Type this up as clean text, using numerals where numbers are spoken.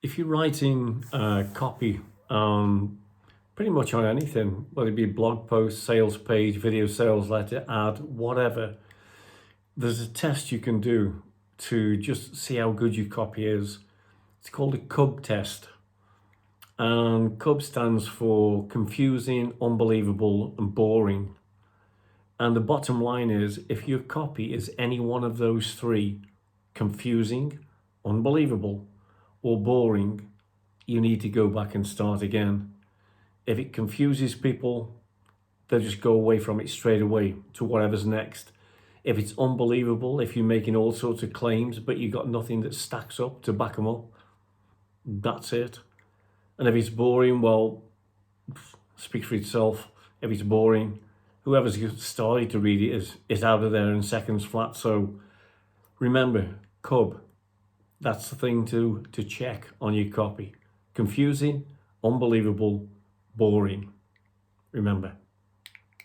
If you're writing copy pretty much on anything, whether it be blog post, sales page, video sales letter, ad, whatever, there's a test you can do to just see how good your copy is. It's called a CUB test. And CUB stands for confusing, unbelievable, and boring. And the bottom line is, if your copy is any one of those three, confusing, unbelievable, or boring, you need to go back and start again. If it confuses people, they'll just go away from it straight away to whatever's next. If it's unbelievable, if you're making all sorts of claims, but you've got nothing that stacks up to back them up, that's it. And if it's boring, well, speak for itself. If it's boring, whoever's started to read it is out of there in seconds flat. So remember, CUB, that's the thing to check on your copy. Confusing, unbelievable, boring. Remember.